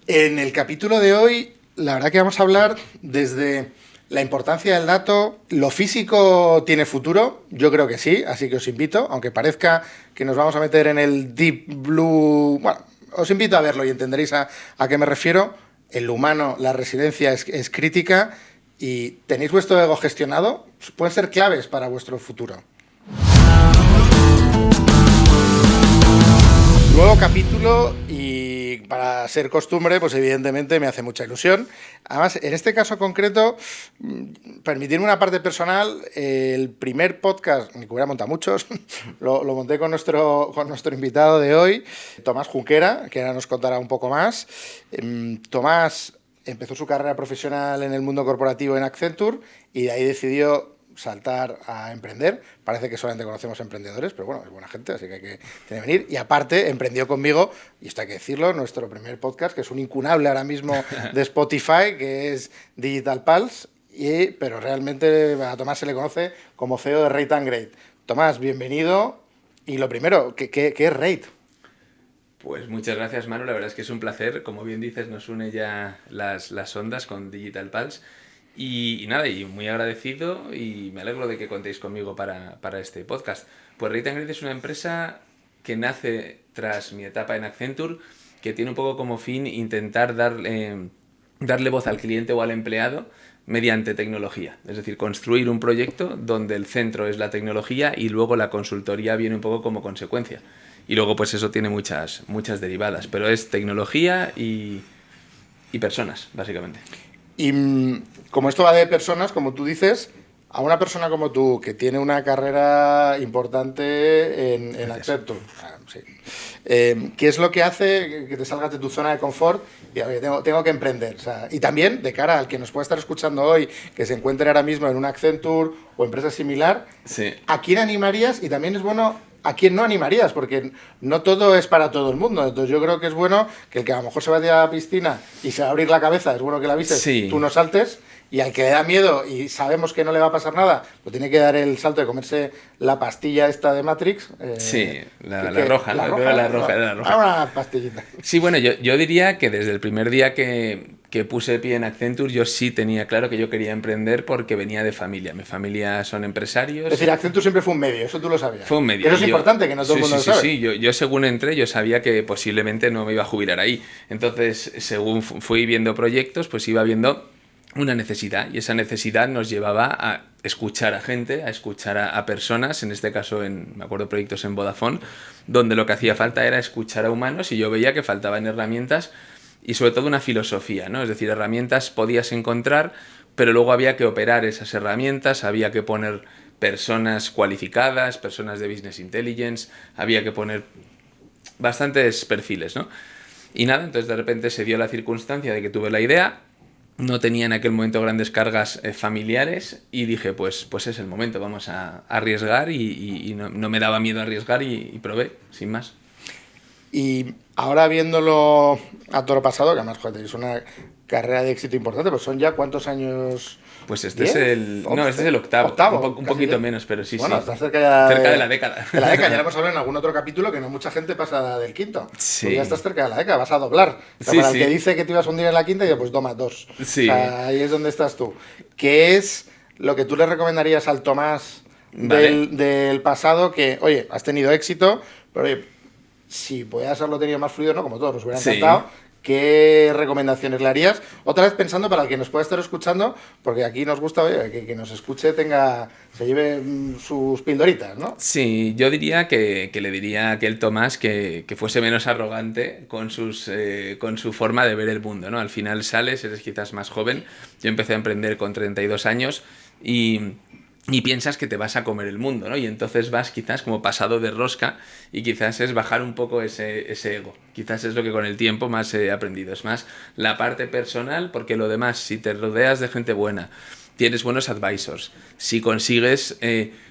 En el capítulo de hoy, la verdad que vamos a hablar desde la importancia del dato. ¿Lo físico tiene futuro? Yo creo que sí, así que os invito, aunque parezca que nos vamos a meter en el deep blue. Bueno, os invito a verlo y entenderéis a qué me refiero. En lo humano, la resiliencia es crítica y tenéis vuestro ego gestionado, pueden ser claves para vuestro futuro. Nuevo capítulo y para ser costumbre, pues evidentemente me hace mucha ilusión. Además, en este caso concreto, permitirme una parte personal, el primer podcast, que hubiera montado muchos, lo monté con nuestro invitado de hoy, Tomás Junquera, que ahora nos contará un poco más. Tomás empezó su carrera profesional en el mundo corporativo en Accenture y de ahí decidió saltar a emprender. Parece que solamente conocemos emprendedores, pero bueno, es buena gente, así que hay que tener que venir. Y aparte, emprendió conmigo, y esto hay que decirlo, nuestro primer podcast, que es un incunable ahora mismo de Spotify, que es Digital Pulse, pero realmente a Tomás se le conoce como CEO de Rate and Grade. Tomás, bienvenido. Y lo primero, ¿qué es Rate? Pues muchas gracias, Manu. La verdad es que es un placer. Como bien dices, nos une ya las ondas con Digital Pulse. Y nada, y muy agradecido y me alegro de que contéis conmigo para este podcast. Pues Rate and Grade es una empresa que nace tras mi etapa en Accenture, que tiene un poco como fin intentar darle voz al cliente o al empleado mediante tecnología. Es decir, construir un proyecto donde el centro es la tecnología y luego la consultoría viene un poco como consecuencia. Y luego pues eso tiene muchas derivadas, pero es tecnología y personas, básicamente. Y como esto va de personas, como tú dices, a una persona como tú, que tiene una carrera importante en Accenture, sí. ¿Qué es lo que hace que te salgas de tu zona de confort y oye, tengo que emprender? O sea, y también, de cara al que nos puede estar escuchando hoy, que se encuentre ahora mismo en un Accenture o empresa similar, sí. ¿A quién animarías? Y también es bueno, ¿a quién no animarías? Porque no todo es para todo el mundo. Entonces yo creo que es bueno que el que a lo mejor se va a tirar a la piscina y se va a abrir la cabeza, es bueno que la avises, Sí. tú no saltes. Y al que le da miedo y sabemos que no le va a pasar nada, pues tiene que dar el salto de comerse la pastilla esta de Matrix. Sí, la roja. La roja. Una pastillita. Sí, bueno, yo diría que desde el primer día que puse pie en Accenture, yo sí tenía claro que yo quería emprender porque venía de familia. Mi familia son empresarios. Es decir, Accenture siempre fue un medio, eso tú lo sabías. Fue un medio. Eso es importante, que no todo el mundo lo sabe. Sí, yo según entré, yo sabía que posiblemente no me iba a jubilar ahí. Entonces, según fui viendo proyectos, pues iba viendo una necesidad, y esa necesidad nos llevaba a escuchar a gente, a escuchar a personas, en este caso me acuerdo proyectos en Vodafone, donde lo que hacía falta era escuchar a humanos y yo veía que faltaban herramientas y sobre todo una filosofía, ¿no? Es decir, herramientas podías encontrar, pero luego había que operar esas herramientas, había que poner personas cualificadas, personas de Business Intelligence, había que poner bastantes perfiles, ¿no? Y nada, entonces de repente se dio la circunstancia de que tuve la idea. No tenía en aquel momento grandes cargas familiares y dije, pues es el momento, vamos a arriesgar y no me daba miedo arriesgar y probé, sin más. Y ahora viéndolo a toro pasado, que además, joder, es una carrera de éxito importante, pues son ya ¿cuántos años? Pues este es el octavo. Un poquito menos, pero sí, bueno, sí. Estás cerca de la década. De la década, ya lo hemos hablado en algún otro capítulo, que no mucha gente pasa del quinto. Sí. Pues ya estás cerca de la década, vas a doblar. O sea, Sí, para sí. el que dice que te ibas a hundir en la quinta, yo pues toma dos. Sí. O sea, ahí es donde estás tú. ¿Qué es lo que tú le recomendarías al Tomás del pasado? Que, oye, has tenido éxito, pero oye, si pudieras haberlo tenido más fluido, ¿no? Como todos, nos hubiera encantado. Sí. ¿Qué recomendaciones le harías? Otra vez pensando para el que nos pueda estar escuchando, porque aquí nos gusta, oye, que nos escuche, se lleve sus pildoritas, ¿no? Sí, yo diría que le diría a aquel Tomás que fuese menos arrogante con su forma de ver el mundo, ¿no? Al final sales, eres quizás más joven. Yo empecé a emprender con 32 años y piensas que te vas a comer el mundo, ¿no? Y entonces vas quizás como pasado de rosca y quizás es bajar un poco ese ego. Quizás es lo que con el tiempo más he aprendido. Es más la parte personal, porque lo demás, si te rodeas de gente buena, tienes buenos advisors, si consigues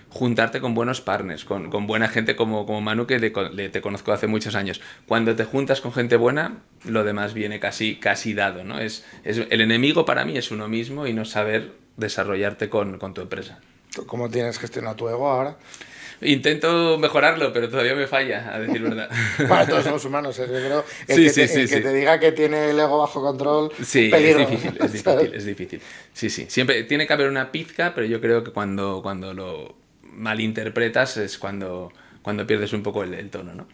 juntarte con buenos partners, con buena gente como Manu, que te conozco hace muchos años. Cuando te juntas con gente buena, lo demás viene casi dado, ¿no? El enemigo para mí es uno mismo y no saber desarrollarte con tu empresa. ¿Cómo tienes gestionado tu ego ahora? Intento mejorarlo, pero todavía me falla, a decir verdad. Bueno, todos somos humanos, ¿eh? Yo creo el que Sí. te diga que tiene el ego bajo control, Sí, peligro. es difícil. Sí. Siempre tiene que haber una pizca, pero yo creo que cuando lo malinterpretas es cuando pierdes un poco el tono, ¿no?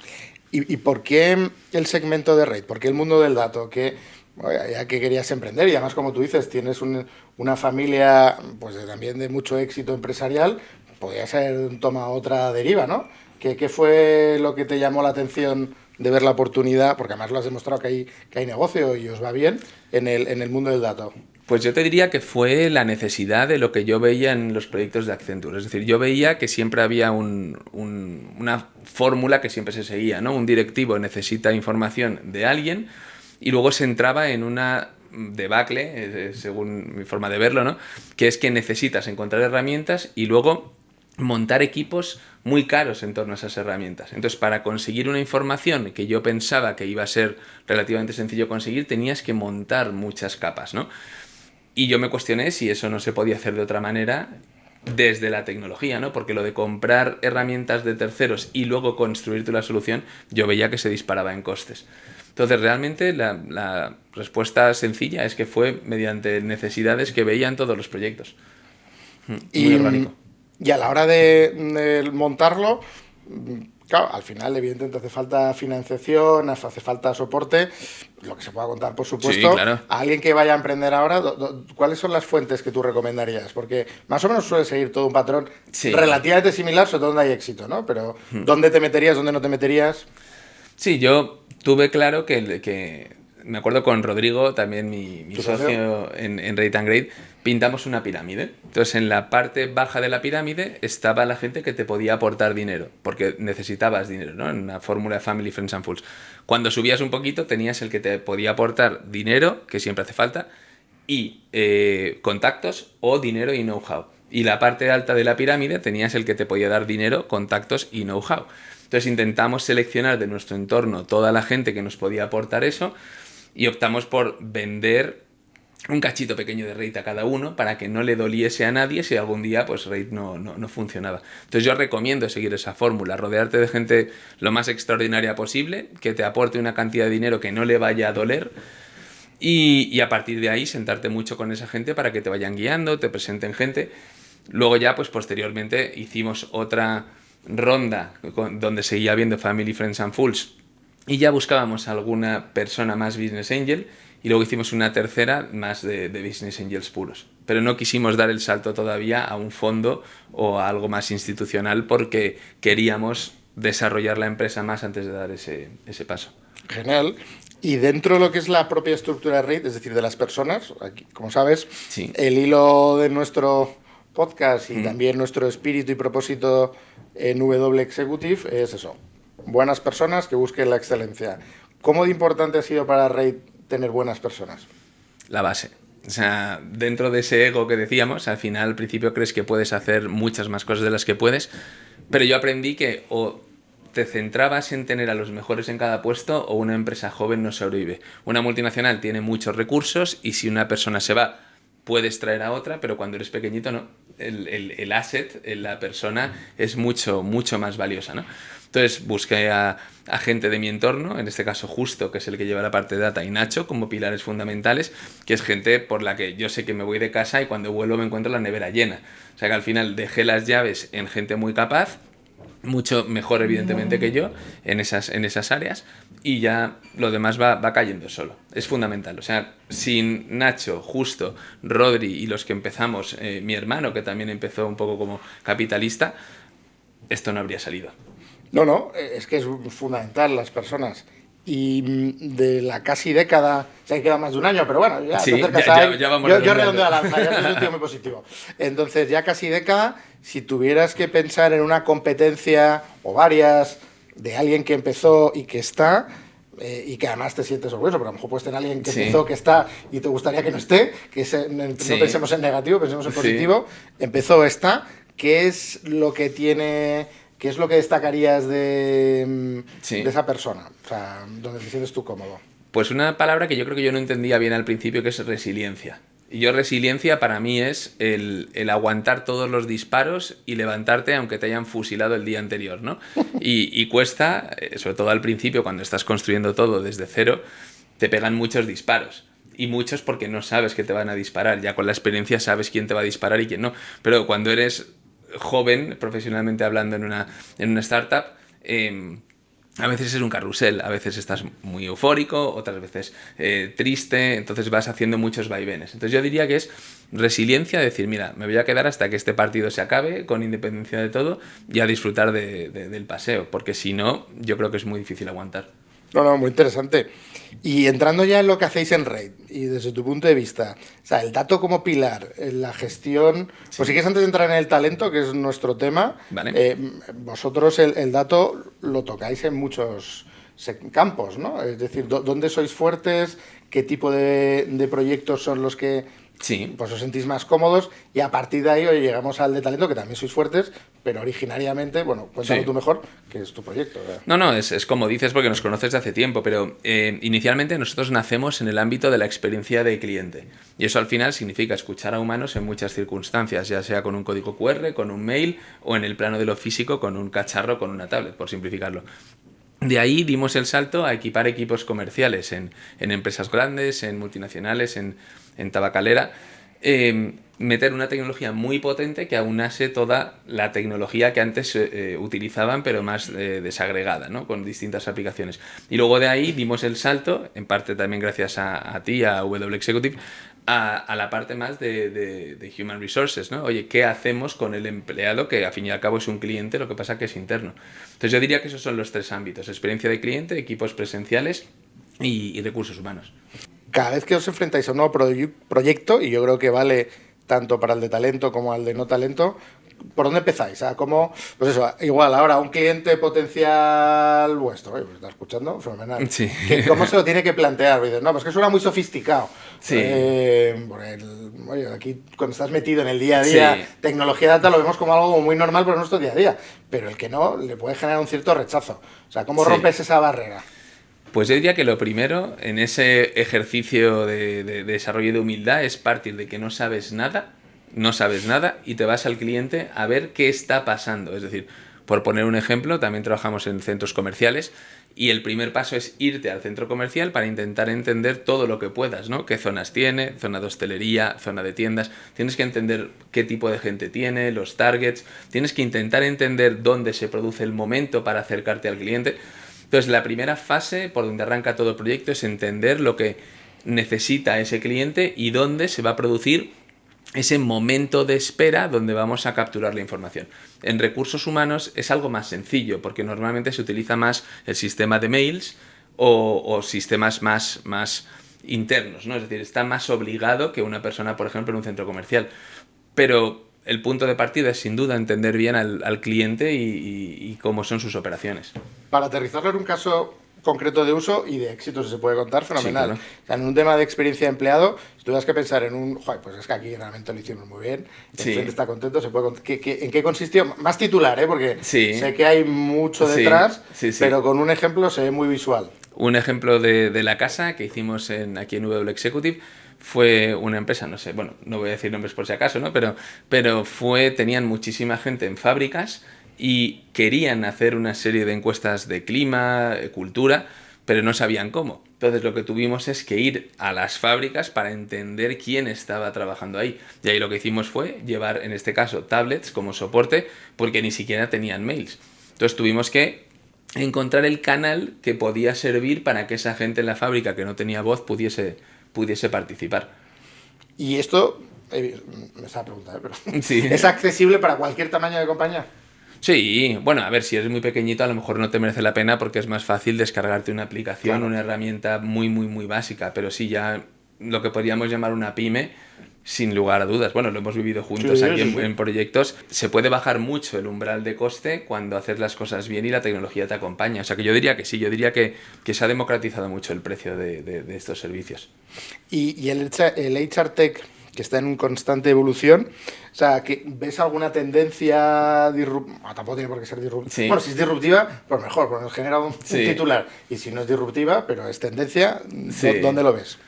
¿Y por qué el segmento de RAID? ¿Por qué el mundo del dato? Ya que querías emprender y además, como tú dices, tienes una familia pues también de mucho éxito empresarial, podría ser toma otra deriva, ¿no? ¿Qué fue lo que te llamó la atención de ver la oportunidad? Porque además lo has demostrado que hay negocio y os va bien en el mundo del dato. Pues yo te diría que fue la necesidad de lo que yo veía en los proyectos de Accenture. Es decir, yo veía que siempre había una fórmula que siempre se seguía, ¿no? Un directivo necesita información de alguien y luego se entraba en una debacle, según mi forma de verlo, ¿no? Que es que necesitas encontrar herramientas y luego montar equipos muy caros en torno a esas herramientas. Entonces, para conseguir una información que yo pensaba que iba a ser relativamente sencillo conseguir, tenías que montar muchas capas, ¿no? Y yo me cuestioné si eso no se podía hacer de otra manera desde la tecnología, ¿no? Porque lo de comprar herramientas de terceros y luego construirte la solución, yo veía que se disparaba en costes. Entonces, realmente la respuesta sencilla es que fue mediante necesidades que veían todos los proyectos. Muy orgánico. Y a la hora de montarlo, claro, al final evidentemente hace falta financiación, hace falta soporte, lo que se pueda contar, por supuesto. Sí, claro. A alguien que vaya a emprender ahora, ¿cuáles son las fuentes que tú recomendarías? Porque más o menos suele seguir todo un patrón relativamente similar, sobre todo donde hay éxito, ¿no? Pero ¿dónde te meterías, dónde no te meterías? Sí, yo tuve claro que me acuerdo con Rodrigo, también mi socio en Rate and Grade, pintamos una pirámide. Entonces, en la parte baja de la pirámide estaba la gente que te podía aportar dinero, porque necesitabas dinero, ¿no? En una fórmula de Family, Friends and Fools. Cuando subías un poquito, tenías el que te podía aportar dinero, que siempre hace falta, y contactos o dinero y know-how. Y la parte alta de la pirámide tenías el que te podía dar dinero, contactos y know-how. Entonces intentamos seleccionar de nuestro entorno toda la gente que nos podía aportar eso y optamos por vender un cachito pequeño de Rate a cada uno para que no le doliese a nadie si algún día pues Rate no funcionaba. Entonces yo recomiendo seguir esa fórmula, rodearte de gente lo más extraordinaria posible, que te aporte una cantidad de dinero que no le vaya a doler y a partir de ahí sentarte mucho con esa gente para que te vayan guiando, te presenten gente. Luego ya pues posteriormente hicimos otra ronda donde seguía habiendo Family, Friends and Fools y ya buscábamos alguna persona más Business Angel y luego hicimos una tercera más de Business Angels puros. Pero no quisimos dar el salto todavía a un fondo o a algo más institucional porque queríamos desarrollar la empresa más antes de dar ese paso. Genial. Y dentro de lo que es la propia estructura de RAID, es decir, de las personas, aquí, como sabes, Sí. el hilo de nuestro podcast y también nuestro espíritu y propósito en W Executive es eso, buenas personas que busquen la excelencia. ¿Cómo de importante ha sido para RAID tener buenas personas? La base. O sea, dentro de ese ego que decíamos, al final, al principio crees que puedes hacer muchas más cosas de las que puedes, pero yo aprendí que o te centrabas en tener a los mejores en cada puesto o una empresa joven no sobrevive. Una multinacional tiene muchos recursos y si una persona se va, puedes traer a otra, pero cuando eres pequeñito no. El asset, la persona, es mucho más valiosa, ¿no? Entonces busqué a gente de mi entorno, en este caso Justo, que es el que lleva la parte de data, y Nacho como pilares fundamentales, que es gente por la que yo sé que me voy de casa y cuando vuelvo me encuentro la nevera llena. O sea que al final dejé las llaves en gente muy capaz, mucho mejor evidentemente que yo en esas áreas y ya lo demás va cayendo solo. Es fundamental. O sea, sin Nacho, Justo, Rodri y los que empezamos, mi hermano que también empezó un poco como capitalista, esto no habría salido. No, es que es fundamental las personas. Y de la casi década, se queda más de un año, pero bueno, ya Sí, te acercas ahí. ya vamos Yo redondeo la lanza, ya soy un tío muy positivo. Entonces, ya casi década, si tuvieras que pensar en una competencia o varias de alguien que empezó y que está, y que además te sientes orgulloso, pero a lo mejor puedes tener alguien que empezó, que está y te gustaría que no esté, no pensemos en negativo, pensemos en positivo, empezó, está, ¿qué es lo que tiene... ¿Qué es lo que destacarías de esa persona? O sea, donde te sientes tú cómodo. Pues una palabra que yo creo que yo no entendía bien al principio, que es resiliencia. Y yo resiliencia para mí es el aguantar todos los disparos y levantarte aunque te hayan fusilado el día anterior, ¿no? Y cuesta, sobre todo al principio, cuando estás construyendo todo desde cero, te pegan muchos disparos. Y muchos porque no sabes que te van a disparar. Ya con la experiencia sabes quién te va a disparar y quién no. Pero cuando eres joven, profesionalmente hablando en una startup, a veces es un carrusel, a veces estás muy eufórico, otras veces triste, entonces vas haciendo muchos vaivenes. Entonces yo diría que es resiliencia, decir, mira, me voy a quedar hasta que este partido se acabe, con independencia de todo, y a disfrutar del paseo, porque si no, yo creo que es muy difícil aguantar. No, muy interesante. Y entrando ya en lo que hacéis en Raid, y desde tu punto de vista, o sea, el dato como pilar, la gestión, pues si quieres antes de entrar en el talento, que es nuestro tema, Vale. Vosotros el dato lo tocáis en muchos campos, ¿no? Es decir, ¿dónde sois fuertes? ¿Qué tipo de proyectos son los que Sí. pues os sentís más cómodos? Y a partir de ahí hoy llegamos al de talento, que también sois fuertes, pero originariamente, bueno, cuéntalo Sí. tú mejor, que es tu proyecto. ¿Verdad? No, es como dices porque nos conoces de hace tiempo, pero inicialmente nosotros nacemos en el ámbito de la experiencia de cliente. Y eso al final significa escuchar a humanos en muchas circunstancias, ya sea con un código QR, con un mail o en el plano de lo físico con un cacharro, con una tablet, por simplificarlo. De ahí dimos el salto a equipar equipos comerciales en empresas grandes, en multinacionales, en tabacalera. Meter una tecnología muy potente que aunase toda la tecnología que antes utilizaban, pero más desagregada, ¿no? Con distintas aplicaciones. Y luego de ahí dimos el salto, en parte también gracias a ti, a W Executive, a la parte más de Human Resources, ¿no? Oye, ¿qué hacemos con el empleado que al fin y al cabo es un cliente, lo que pasa que es interno? Entonces yo diría que esos son los tres ámbitos: experiencia de cliente, equipos presenciales y recursos humanos. Cada vez que os enfrentáis a un nuevo proyecto, y yo creo que vale tanto para el de talento como al de no talento, ¿por dónde empezáis? ¿Cómo, pues eso, igual ahora un cliente potencial vuestro, oye, pues está escuchando, fenomenal. Sí. ¿Cómo se lo tiene que plantear? Dices, no, pues que suena muy sofisticado. Sí. Oye, aquí cuando estás metido en el día a día, Sí. tecnología data lo vemos como algo muy normal por nuestro día a día, pero el que no le puede generar un cierto rechazo. O sea, ¿cómo Sí. rompes esa barrera? Pues yo diría que lo primero en ese ejercicio de desarrollo de humildad es partir de que no sabes nada y te vas al cliente a ver qué está pasando. Es decir, por poner un ejemplo, también trabajamos en centros comerciales y el primer paso es irte al centro comercial para intentar entender todo lo que puedas, ¿no? ¿Qué zonas tiene? Zona de hostelería, zona de tiendas. Tienes que entender qué tipo de gente tiene, los targets. Tienes que intentar entender dónde se produce el momento para acercarte al cliente. Entonces, la primera fase por donde arranca todo el proyecto es entender lo que necesita ese cliente y dónde se va a producir ese momento de espera donde vamos a capturar la información. En recursos humanos es algo más sencillo porque normalmente se utiliza más el sistema de mails o sistemas más internos, ¿no? Es decir, está más obligado que una persona, por ejemplo, en un centro comercial. Pero el punto de partida es sin duda entender bien al cliente y cómo son sus operaciones. Para aterrizarlo en un caso concreto de uso y de éxito, si se puede contar, fenomenal. Sí, claro. O sea, en un tema de experiencia de empleado, si tuvieras que pensar en un... Joder, pues es que aquí realmente lo hicimos muy bien, el Sí. cliente está contento, se puede contar. ¿En qué consistió? Más titular, porque Sí. sé que hay mucho Sí, detrás, sí, sí. pero con un ejemplo se ve muy visual. Un ejemplo de la casa que hicimos aquí en W Executive fue una empresa, no sé, bueno, no voy a decir nombres por si acaso, ¿no? Pero tenían muchísima gente en fábricas y querían hacer una serie de encuestas de clima, cultura, pero no sabían cómo. Entonces lo que tuvimos es que ir a las fábricas para entender quién estaba trabajando ahí. Y ahí lo que hicimos fue llevar, en este caso, tablets como soporte, porque ni siquiera tenían mails. Entonces tuvimos que encontrar el canal que podía servir para que esa gente en la fábrica que no tenía voz pudiese participar. Y esto, esa pregunta, pero Sí. ¿es accesible para cualquier tamaño de compañía? Sí, bueno, a ver, si eres muy pequeñito a lo mejor no te merece la pena porque es más fácil descargarte una aplicación, Claro. una herramienta muy básica, pero sí ya lo que podríamos llamar una pyme, sin lugar a dudas. Bueno, lo hemos vivido juntos Sí, aquí sí, sí. en proyectos. Se puede bajar mucho el umbral de coste cuando haces las cosas bien y la tecnología te acompaña. O sea que yo diría que sí, yo diría que se ha democratizado mucho el precio de estos servicios. Y el HR Tech, que está en constante evolución, o sea, ¿ves alguna tendencia disruptiva? Tampoco tiene por qué ser disruptiva. Sí. Bueno, si es disruptiva, pues mejor, porque nos genera un Sí. titular. Y si no es disruptiva, pero es tendencia, Sí. ¿dónde lo ves?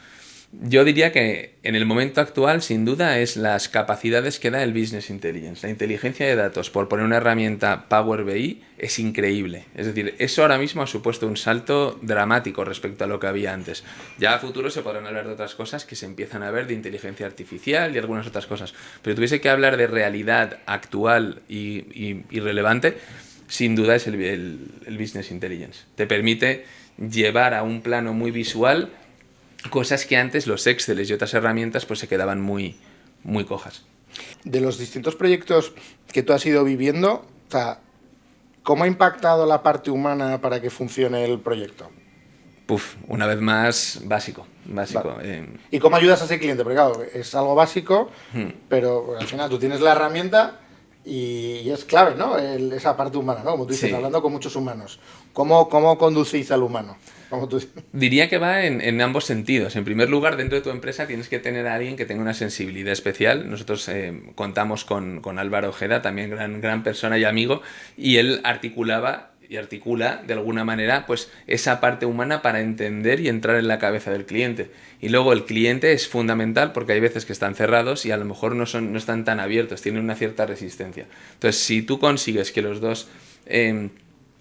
Yo diría que en el momento actual, sin duda, es las capacidades que da el Business Intelligence. La inteligencia de datos, por poner una herramienta Power BI, es increíble. Es decir, eso ahora mismo ha supuesto un salto dramático respecto a lo que había antes. Ya a futuro se podrán hablar de otras cosas que se empiezan a ver, de inteligencia artificial y algunas otras cosas. Pero tuviese que hablar de realidad actual y relevante, sin duda es el Business Intelligence. Te permite llevar a un plano muy visual cosas que antes los Exceles y otras herramientas pues se quedaban muy cojas. De los distintos proyectos que tú has ido viviendo, o sea, ¿cómo ha impactado la parte humana para que funcione el proyecto? Una vez más, básico. Vale. ¿Y cómo ayudas a ese cliente? Porque claro, es algo básico, pero al final tú tienes la herramienta y es clave, ¿no? Esa parte humana, ¿no? Como tú dices, Sí. hablando con muchos humanos. ¿Cómo conducís al humano? Diría que va en ambos sentidos. En primer lugar, dentro de tu empresa tienes que tener a alguien que tenga una sensibilidad especial. Nosotros contamos con Álvaro Ojeda, también gran persona y amigo, y él articulaba y articula de alguna manera pues esa parte humana para entender y entrar en la cabeza del cliente. Y luego el cliente es fundamental porque hay veces que están cerrados y a lo mejor no están tan abiertos, tienen una cierta resistencia. Entonces, si tú consigues que los dos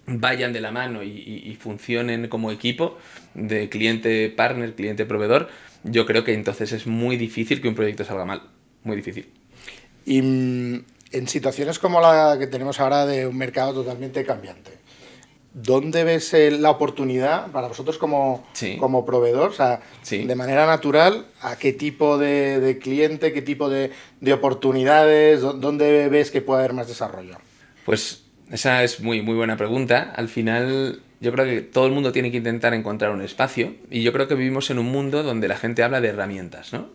vayan de la mano y funcionen como equipo de cliente-partner, cliente-proveedor, yo creo que entonces es muy difícil que un proyecto salga mal. Muy difícil. Y en situaciones como la que tenemos ahora de un mercado totalmente cambiante, ¿dónde ves la oportunidad para vosotros como proveedor? O sea, de manera natural, ¿a qué tipo de cliente, qué tipo de oportunidades, dónde ves que puede haber más desarrollo? Pues esa es muy buena pregunta. Al final, yo creo que todo el mundo tiene que intentar encontrar un espacio y yo creo que vivimos en un mundo donde la gente habla de herramientas, ¿no?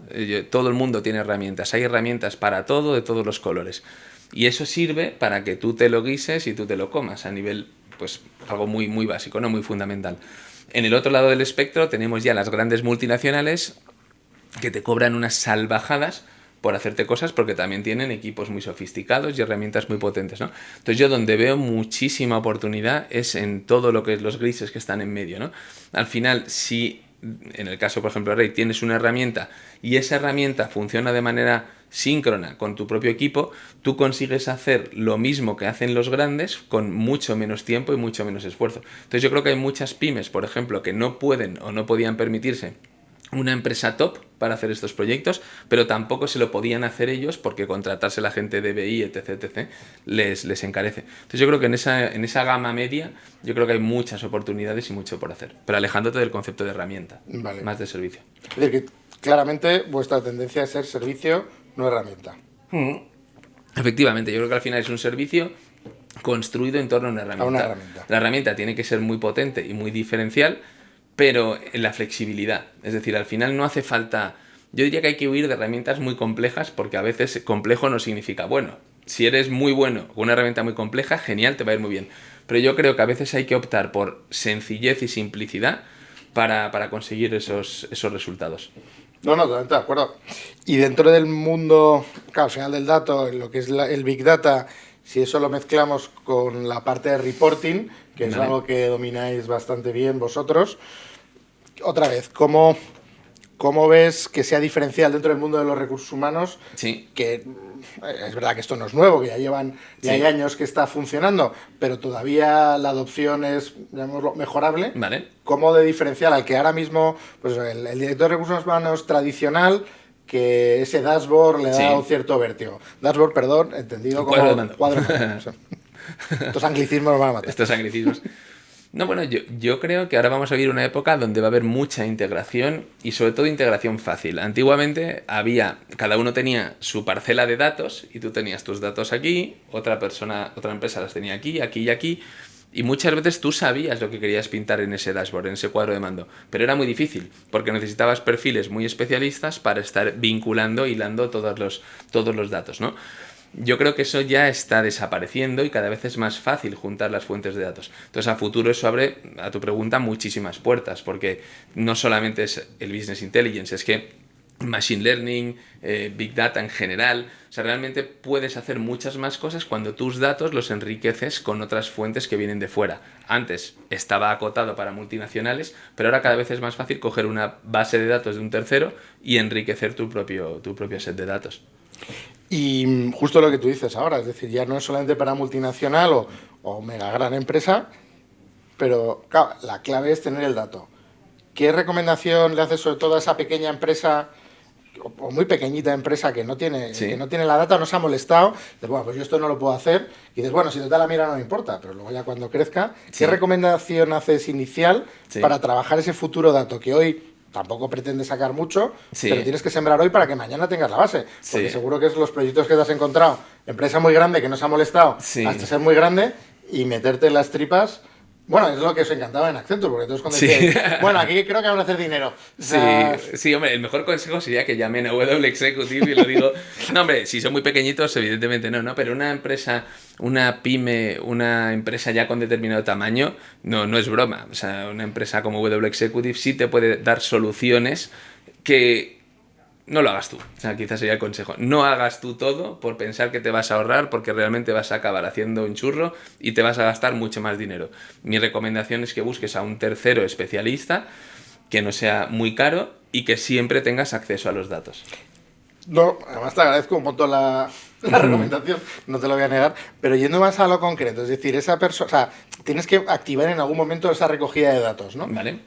Todo el mundo tiene herramientas. Hay herramientas para todo, de todos los colores. Y eso sirve para que tú te lo guises y tú te lo comas a nivel, pues, algo muy básico, ¿no? Muy fundamental. En el otro lado del espectro tenemos ya las grandes multinacionales que te cobran unas salvajadas por hacerte cosas porque también tienen equipos muy sofisticados y herramientas muy potentes, ¿no? Entonces yo donde veo muchísima oportunidad es en todo lo que es los grises que están en medio, ¿no? Al final, si en el caso, por ejemplo, de Rey, tienes una herramienta y esa herramienta funciona de manera síncrona con tu propio equipo, tú consigues hacer lo mismo que hacen los grandes con mucho menos tiempo y mucho menos esfuerzo. Entonces yo creo que hay muchas pymes, por ejemplo, que no pueden o no podían permitirse una empresa top para hacer estos proyectos, pero tampoco se lo podían hacer ellos porque contratarse la gente de BI, etc, les encarece. Entonces yo creo que en esa gama media yo creo que hay muchas oportunidades y mucho por hacer, pero alejándote del concepto de herramienta, vale, más de servicio. Es decir, que claramente vuestra tendencia es ser servicio, no herramienta. Efectivamente, yo creo que al final es un servicio construido en torno a una herramienta. La herramienta tiene que ser muy potente y muy diferencial, pero en la flexibilidad. Es decir, al final no hace falta... Yo diría que hay que huir de herramientas muy complejas porque a veces complejo no significa bueno. Si eres muy bueno con una herramienta muy compleja, genial, te va a ir muy bien. Pero yo creo que a veces hay que optar por sencillez y simplicidad para conseguir esos resultados. No, totalmente de acuerdo. Y dentro del mundo, claro, al final del dato, lo que es el Big Data, si eso lo mezclamos con la parte de reporting, que es algo que domináis bastante bien vosotros, otra vez, ¿cómo ves que sea diferencial dentro del mundo de los recursos humanos? Sí. Que es verdad que esto no es nuevo, que ya hay años que está funcionando, pero todavía la adopción es, llamémoslo, mejorable. Vale. ¿Cómo de diferencial al que ahora mismo, pues el director de recursos humanos tradicional, que ese dashboard le da un cierto vértigo? Dashboard, perdón, entendido como cuadro de mando. Estos anglicismos nos van a matar. Estos anglicismos. No, bueno, yo creo que ahora vamos a vivir una época donde va a haber mucha integración y sobre todo integración fácil. Antiguamente cada uno tenía su parcela de datos y tú tenías tus datos aquí, otra empresa las tenía aquí y aquí. Y muchas veces tú sabías lo que querías pintar en ese dashboard, en ese cuadro de mando. Pero era muy difícil porque necesitabas perfiles muy especialistas para estar vinculando, hilando todos los datos, ¿no? Yo creo que eso ya está desapareciendo y cada vez es más fácil juntar las fuentes de datos. Entonces, a futuro eso abre, a tu pregunta, muchísimas puertas, porque no solamente es el Business Intelligence, es que Machine Learning, Big Data en general. O sea, realmente puedes hacer muchas más cosas cuando tus datos los enriqueces con otras fuentes que vienen de fuera. Antes estaba acotado para multinacionales, pero ahora cada vez es más fácil coger una base de datos de un tercero y enriquecer tu propio set de datos. Y justo lo que tú dices ahora, es decir, ya no es solamente para multinacional o mega gran empresa, pero claro, la clave es tener el dato. ¿Qué recomendación le haces sobre todo a esa pequeña empresa o muy pequeñita empresa que no tiene, Sí. que no tiene la data, no se ha molestado? Dices, bueno, pues yo esto no lo puedo hacer. Y dices, bueno, si te da la mira no me importa, pero luego ya cuando crezca, Sí. ¿qué recomendación haces inicial Sí. para trabajar ese futuro dato que hoy tampoco pretende sacar mucho, Sí. pero tienes que sembrar hoy para que mañana tengas la base? Porque Sí. seguro que es los proyectos que te has encontrado, empresa muy grande que no se ha molestado Sí. hasta ser muy grande y meterte en las tripas. Bueno, es lo que os encantaba en Accenture, porque entonces cuando Sí. decíais, bueno, aquí creo que vamos a hacer dinero. O sea, Sí, hombre, el mejor consejo sería que llamen a W Executive y lo digo. No, hombre, si son muy pequeñitos, evidentemente no, pero una empresa, una pyme, una empresa ya con determinado tamaño, no es broma. O sea, una empresa como W Executive sí te puede dar soluciones que no lo hagas tú. O sea, quizás sería el consejo. No hagas tú todo por pensar que te vas a ahorrar, porque realmente vas a acabar haciendo un churro y te vas a gastar mucho más dinero. Mi recomendación es que busques a un tercero especialista que no sea muy caro y que siempre tengas acceso a los datos. no, además te agradezco un montón la recomendación, no te lo voy a negar, pero yendo más a lo concreto, es decir, esa persona, o sea, tienes que activar en algún momento esa recogida de datos, ¿no? ¿Vale?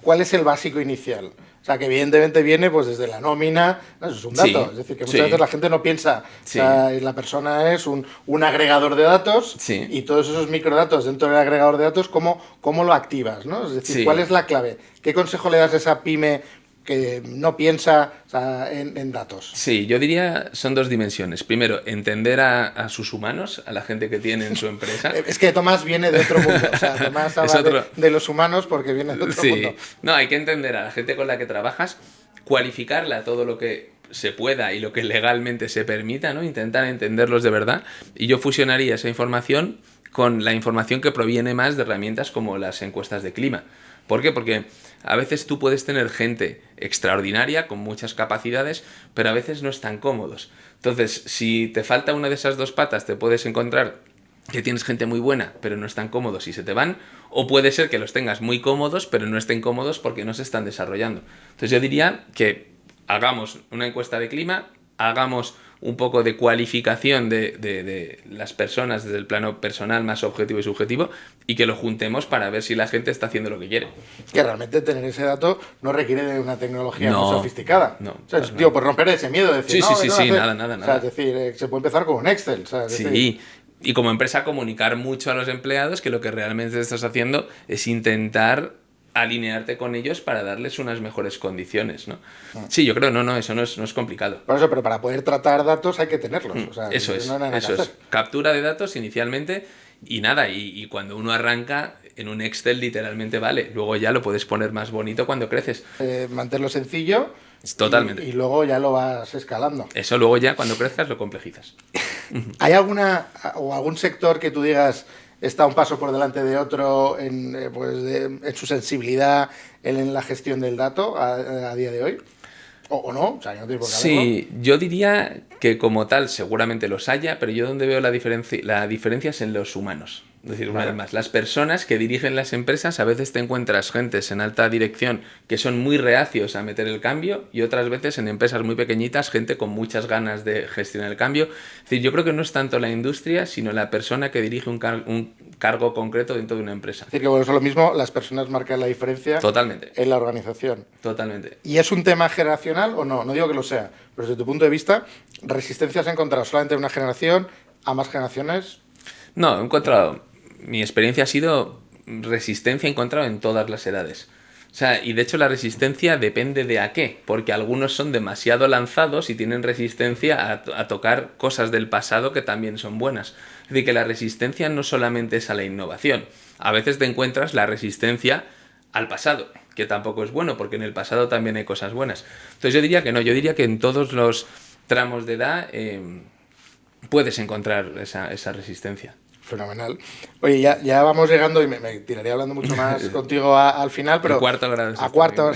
¿Cuál es el básico inicial? O sea, que evidentemente viene pues desde la nómina, ¿no? Eso es un dato. Sí, Es decir, que muchas sí. veces la gente no piensa, Sí. o sea, la persona es un agregador de datos Sí. y todos esos microdatos dentro del agregador de datos, ¿cómo lo activas? ¿No? Es decir, Sí. ¿cuál es la clave? ¿Qué consejo le das a esa pyme que no piensa, o sea, en datos? Sí, yo diría son dos dimensiones. Primero, entender a sus humanos, a la gente que tiene en su empresa. Es que Tomás viene de otro mundo. O sea, Tomás habla de los humanos porque viene de otro Sí, mundo. no, hay que entender a la gente con la que trabajas, cualificarla todo lo que se pueda y lo que legalmente se permita, ¿no? Intentar entenderlos de verdad. Y yo fusionaría esa información con la información que proviene más de herramientas como las encuestas de clima. ¿Por qué? Porque a veces tú puedes tener gente extraordinaria con muchas capacidades, pero a veces no están cómodos. Entonces, si te falta una de esas dos patas, te puedes encontrar que tienes gente muy buena, pero no están cómodos y se te van, o puede ser que los tengas muy cómodos, pero no estén cómodos porque no se están desarrollando. Entonces yo diría que hagamos una encuesta de clima, hagamos un poco de cualificación de las personas desde el plano personal más objetivo y subjetivo y que lo juntemos para ver si la gente está haciendo lo que quiere. Que realmente tener ese dato no requiere de una tecnología No, muy sofisticada. no, O sea, para digo, nada. por romper ese miedo de decir, Sí, no, sí, no sí, hacer- nada. O sea, es decir, se puede empezar con un Excel. O sea, es decir, Sí, y como empresa comunicar mucho a los empleados que lo que realmente estás haciendo es intentar alinearte con ellos para darles unas mejores condiciones, ¿no? Sí, yo creo, eso no es complicado. por eso, pero para poder tratar datos hay que tenerlos. O sea, Eso es, no hay nada que eso es. hacer. Captura de datos inicialmente y nada, y cuando uno arranca en un Excel literalmente vale. Luego ya lo puedes poner más bonito cuando creces. Mantenerlo sencillo. Totalmente. Y luego ya lo vas escalando. Eso luego ya cuando crezcas lo complejizas. ¿Hay algún sector que tú digas está un paso por delante de otro en su sensibilidad en la gestión del dato a día de hoy? ¿O no? O sea, no tiene por qué haberlo. Sí, yo diría que como tal seguramente los haya, pero yo donde veo la diferencia es en los humanos. Es decir, una Vale. vez más, las personas que dirigen las empresas, a veces te encuentras gentes en alta dirección que son muy reacios a meter el cambio y otras veces en empresas muy pequeñitas, gente con muchas ganas de gestionar el cambio. Es decir, yo creo que no es tanto la industria, sino la persona que dirige un cargo concreto dentro de una empresa. Es decir, que bueno, eso es lo mismo, las personas marcan la diferencia Totalmente, en la organización. totalmente. ¿Y es un tema generacional o no? No digo que lo sea, pero desde tu punto de vista, ¿resistencia has encontrado solamente en una generación, a más generaciones? No, he encontrado. Mi experiencia ha sido resistencia, he encontrado en todas las edades. O sea, y de hecho la resistencia depende de a qué, porque algunos son demasiado lanzados y tienen resistencia a tocar cosas del pasado que también son buenas. Es decir, que la resistencia no solamente es a la innovación. A veces te encuentras la resistencia al pasado, que tampoco es bueno, porque en el pasado también hay cosas buenas. Entonces yo diría que no, yo diría que en todos los tramos de edad puedes encontrar esa resistencia. Fenomenal. Oye, ya vamos llegando y me tiraría hablando mucho más contigo al final, pero... A cuarto grado. A cuarto.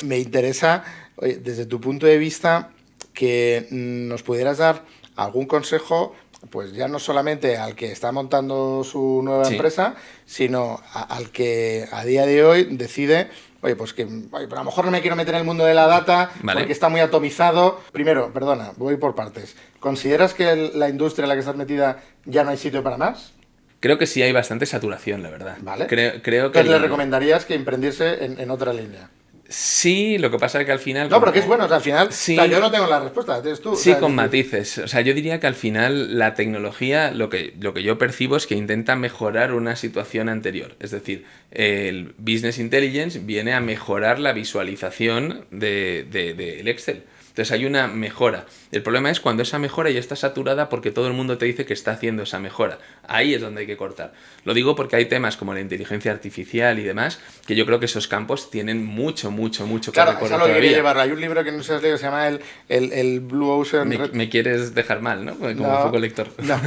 Me interesa, oye, desde tu punto de vista, que nos pudieras dar algún consejo, pues ya no solamente al que está montando su nueva empresa, sino al que a día de hoy decide... Oye, pues que a lo mejor no me quiero meter en el mundo de la data porque está muy atomizado. Primero, perdona, voy por partes. ¿Consideras que la industria en la que estás metida ya no hay sitio para más? Creo que sí hay bastante saturación, la verdad. Vale. Creo que Entonces le recomendarías que emprendiese en otra línea. Sí, lo que pasa es que al final... No, pero que es bueno, o sea, al final... Sí, o sea, yo no tengo la respuesta, tienes tú. Sí, con matices. O sea, yo diría que al final la tecnología, lo que yo percibo es que intenta mejorar una situación anterior. Es decir, el Business Intelligence viene a mejorar la visualización del Excel. Entonces hay una mejora. El problema es cuando esa mejora ya está saturada porque todo el mundo te dice que está haciendo esa mejora. Ahí es donde hay que cortar. Lo digo porque hay temas como la inteligencia artificial y demás, que yo creo que esos campos tienen mucho que recorrer todavía. Claro, eso lo quería llevar. Hay un libro que no sé si has leído, se llama el Blue Ocean... Me quieres dejar mal, ¿no? Como foco lector. No,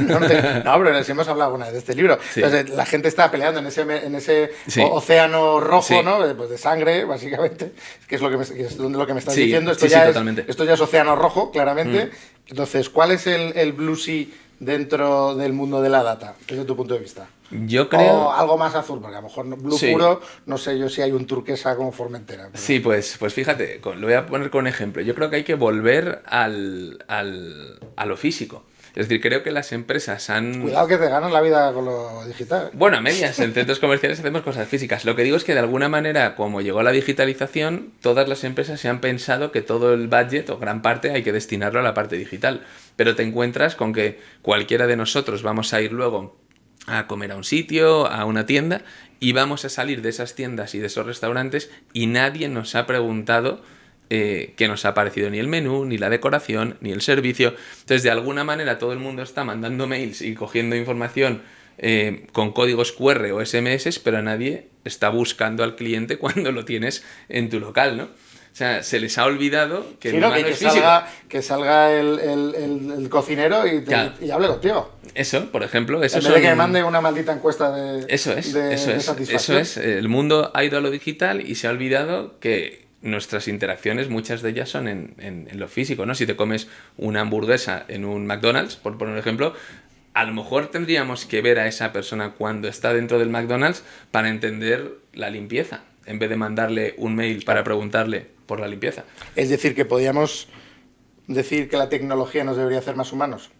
pero si hemos hablado alguna vez de este libro. Sí. Entonces, la gente está peleando en ese océano rojo, ¿no? Pues de sangre, básicamente, que es lo que me estás diciendo. Esto ya es océano rojo, claramente. Entonces, ¿cuál es el Blue Sea dentro del mundo de la data, desde tu punto de vista? Yo creo... O algo más azul, porque a lo mejor blue puro, no sé yo si hay un turquesa como Formentera. Pero... Sí, pues fíjate, lo voy a poner con ejemplo. Yo creo que hay que volver a lo físico. Es decir, creo que las empresas han... Cuidado que te ganas la vida con lo digital. Bueno, a medias, en centros comerciales hacemos cosas físicas. Lo que digo es que de alguna manera, como llegó la digitalización, todas las empresas se han pensado que todo el budget o gran parte hay que destinarlo a la parte digital. Pero te encuentras con que cualquiera de nosotros vamos a ir luego a comer a un sitio, a una tienda, y vamos a salir de esas tiendas y de esos restaurantes y nadie nos ha preguntado qué nos ha parecido ni el menú, ni la decoración, ni el servicio. Entonces, de alguna manera, todo el mundo está mandando mails y cogiendo información con códigos QR o SMS, pero nadie está buscando al cliente cuando lo tienes en tu local, ¿no? O sea, se les ha olvidado que sí, que salga el cocinero y hable contigo. Eso, por ejemplo. En vez de que me mande una maldita encuesta de satisfacción. Eso es. El mundo ha ido a lo digital y se ha olvidado que nuestras interacciones, muchas de ellas son en lo físico, ¿no? Si te comes una hamburguesa en un McDonald's, por poner un ejemplo, a lo mejor tendríamos que ver a esa persona cuando está dentro del McDonald's para entender la limpieza, en vez de mandarle un mail para preguntarle por la limpieza. Es decir, que podríamos decir que la tecnología nos debería hacer más humanos.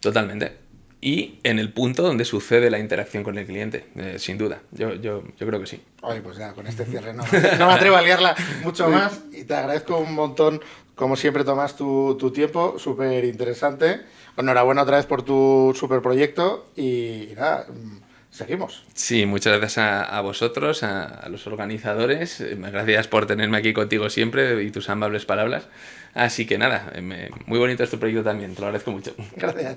Totalmente. Y en el punto donde sucede la interacción con el cliente, sin duda. Yo creo que sí. Oye, pues ya, con este cierre no me atrevo a liarla mucho más y te agradezco un montón, como siempre, Tomás, tu tiempo, súper interesante. Enhorabuena otra vez por tu súper proyecto y nada, seguimos. Sí, muchas gracias a vosotros, a los organizadores. Gracias por tenerme aquí contigo siempre y tus amables palabras. Así que nada, muy bonito este proyecto también, te lo agradezco mucho. Gracias.